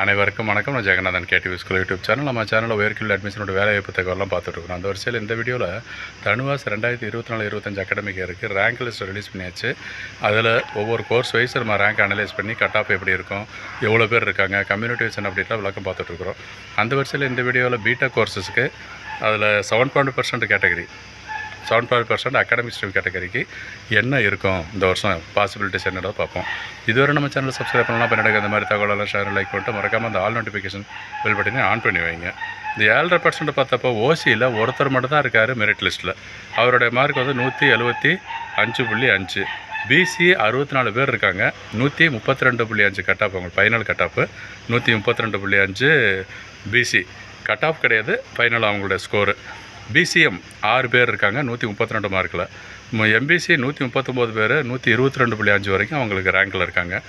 அனைவருக்கும் வணக்கம். நான் Jaganathan KTV school YouTube channel. நம்ம சேனலில் உயர்கல்வி அட்மிஷனோட வேலைவாய்ப்பு தகவலாம் பார்த்துட்ருக்கோம். அந்த வரிசையில் இந்த வீடியோவில் தனுவாஸ் 2024-25 அகாடமிக் இருக்குது. ரேங்க் லிஸ்ட் ரிலீஸ் பண்ணியாச்சு. அதில் ஒவ்வொரு கோர்ஸ் வைஸ் நம்ம ரேங்க் அனலைஸ் பண்ணி கட் ஆஃப் எப்படி இருக்கும், எவ்வளோ பேர் இருக்காங்க, கம்யூனிட்டி வைஸ் அப்படின்லாம் விளக்கம் பார்த்துட்ருக்குறோம். அந்த வரிசையில் இந்த வீடியோவில் பீட்டா கோர்ஸஸ்க்கு அதில் 7.5% கேட்டகரி 7.5% அகாடமிக் ஸ்ட்ரீம் கேட்டகரிக்கு என்ன இருக்கும் இந்த வருஷம் பாசிபிலிட்டிஸ் என்னடா பார்ப்போம். இதுவரை நம்ம சேனல் சப்ஸ்கிரைப் பண்ணலாம். பண்ணிட்டு இந்த மாதிரி தகவலெல்லாம் ஷேர் லைக் பண்ணிட்டு மறக்காமல் அந்த ஆல் நோட்டிஃபிகேஷன் பில் பட்டனை ஆன் பண்ணி வைங்க. இந்த 7.5% பார்த்தப்போ ஓசியில் ஒருத்தர் மட்டும் தான் இருக்கார் மெரிட் லிஸ்ட்டில். அவருடைய மார்க் வந்து 175.5. பிசி 64 பேர் இருக்காங்க. 132.5 கட் ஆஃப். அவங்க final cut off 132.5 BC cut off கிடையாது, ஃபைனல் அவங்களுடைய ஸ்கோரு. பிசிஎம் 6 பேர் இருக்காங்க 132 மார்க்கில். எம்பிசி 139 பேர் 122.5 வரைக்கும் அவங்களுக்கு ரேங்கில் இருக்காங்க.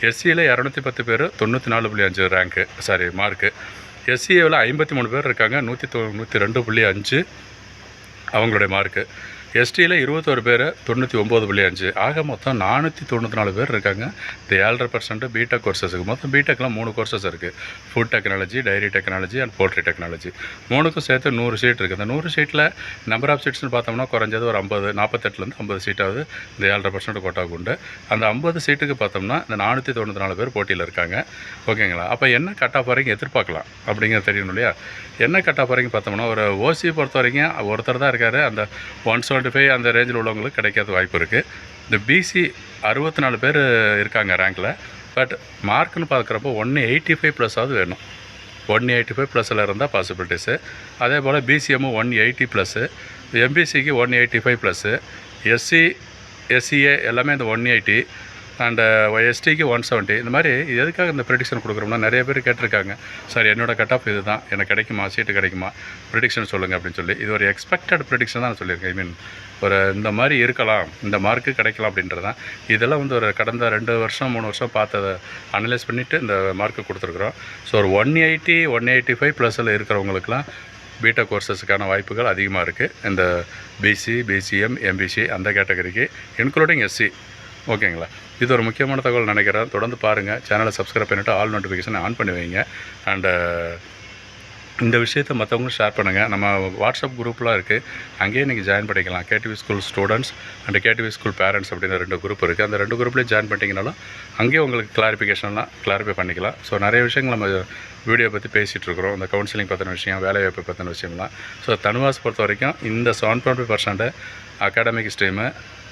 எஸ்சியில் 210 பேர் 94.5 மார்க்கு. எஸ்சிஏவில் 53 பேர் இருக்காங்க 102.5 அவங்களுடைய மார்க்கு. எஸ்டியில் 21 பேர் 99.5. ஆக மொத்தம் 494 பேர் இருக்காங்க இந்த 7.5% பீட்டா கோர்சஸுக்கு. மொத்தம் பீடெக்கில் 3 கோர்சஸ் இருக்குது. Food technology, dairy technology and poultry technology. 3க்கும் சேர்த்து 100 சீட் இருக்குது. இந்த 100 சீட்டில் நம்பர் ஆஃப் சீட்ஸ்னு பார்த்தோம்னா குறைஞ்சது ஒரு 48லேருந்து 50 சீட்டாவது இந்த 7.5% கோட்டாவுக்கு உண்டு. அந்த 50 சீட்டுக்கு பார்த்தோம்னா இந்த 494 பேர் போட்டியில் இருக்காங்க. ஓகேங்களா? அப்போ என்ன கட் ஆஃப் வரைக்கும் எதிர்பார்க்கலாம் அப்படிங்கிறது தெரியணும் இல்லையா? என்ன கட் ஆஃப் வரைக்கும் பார்த்தோம்னா ஒரு ஓசி பொறுத்த வரைக்கும் ஒருத்தர் தான் இருக்கார். அந்த 175 அந்த ரேஞ்சில் உள்ளவங்களுக்கு கிடைக்காத வாய்ப்பு இருக்குது. இந்த பிசி 64 பேர் இருக்காங்க ரேங்கில். பட் மார்க்குன்னு பார்க்குறப்போ 185+ வேணும். 185+ இருந்தால் பாசிபிலிட்டிஸு. அதே போல் பிசிஎம்மு 180+, எம்பிசிக்கு 185+, எஸ்சிஏ எல்லாமே இந்த 180 அண்டு எஸ்டிக்கு 170. இந்த மாதிரி எதுக்காக இந்த ப்ரெடிக்ஷன் கொடுக்குறோம்னா நிறைய பேர் கேட்டிருக்காங்க, சார் என்னோடய கட் ஆஃப் இது தான், எனக்கு கிடைக்குமா, சீட்டு கிடைக்குமா, ப்ரெடிக்ஷன் சொல்லுங்கள் அப்படின்னு சொல்லி. இது ஒரு எக்ஸ்பெக்டட் ப்ரெடிக்ஷன் தான் நான் சொல்லியிருக்கேன். ஐ மீன் ஒரு இந்த மாதிரி இருக்கலாம், இந்த மார்க்கு கிடைக்கலாம் அப்படின்றது தான். இதெல்லாம் வந்து ஒரு கடந்த 2 வருஷம் 3 வருஷம் பார்த்ததை அனலைஸ் பண்ணிவிட்டு இந்த மார்க்கு கொடுத்துருக்குறோம். ஸோ ஒரு 180 185+ இருக்கிறவங்களுக்குலாம் பீட்டா கோர்சஸுக்கான வாய்ப்புகள் அதிகமாக இருக்குது. இந்த பிசி, பிசிஎம், எம்பிசி அந்த கேட்டகரிக்கு இன்க்ளூடிங் எஸ்சி. ஓகேங்களா? இது ஒரு முக்கியமான தகவல் நினைக்கிறேன். தொடர்ந்து பாருங்கள். சேனலை சப்ஸ்கிரைப் பண்ணிவிட்டு ஆல் நோட்டிஃபிகேஷனை ஆன் பண்ணி வைங்க. அண்டு இந்த விஷயத்தை மற்றவங்களும் ஷேர் பண்ணுங்கள். நம்ம வாட்ஸ்அப் குரூப்லாம் இருக்குது, அங்கேயே நீங்கள் ஜாயின் பண்ணிக்கலாம். KTV school students and KTV school parents அப்படின்னு 2 குரூப் இருக்குது. அந்த 2 குரூப்லேயும் ஜாயின் பண்ணிட்டீங்கனாலும் அங்கேயே உங்களுக்கு கிளாரிஃபை பண்ணிக்கலாம். ஸோ நிறைய விஷயங்கள் நம்ம வீடியோ பற்றி பேசிகிட்ருக்குறோம். இந்த கவுன்சிலிங் பற்றின விஷயம், வேலைவாய்ப்பு பற்றின விஷயம்லாம். ஸோ தனுவாஸ் பொறுத்த வரைக்கும் இந்த 7.5% அகாடமிக் ஸ்ட்ரீமு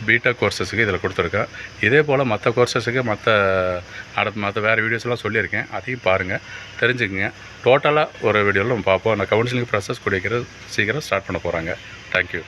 பீட்டா கோர்சஸுக்கு இதில் கொடுத்துருக்கேன். இதே போல் மற்ற கோர்சஸுக்கு மற்ற வேறு வீடியோஸ்லாம் சொல்லியிருக்கேன். அதையும் பாருங்கள், தெரிஞ்சுக்குங்க. டோட்டலாக ஒரு வீடியோவில் நம்ம பார்ப்போம். அந்த கவுன்சிலிங் ப்ராசஸ் சீக்கிரம் ஸ்டார்ட் பண்ண போகிறாங்க. தேங்க்யூ.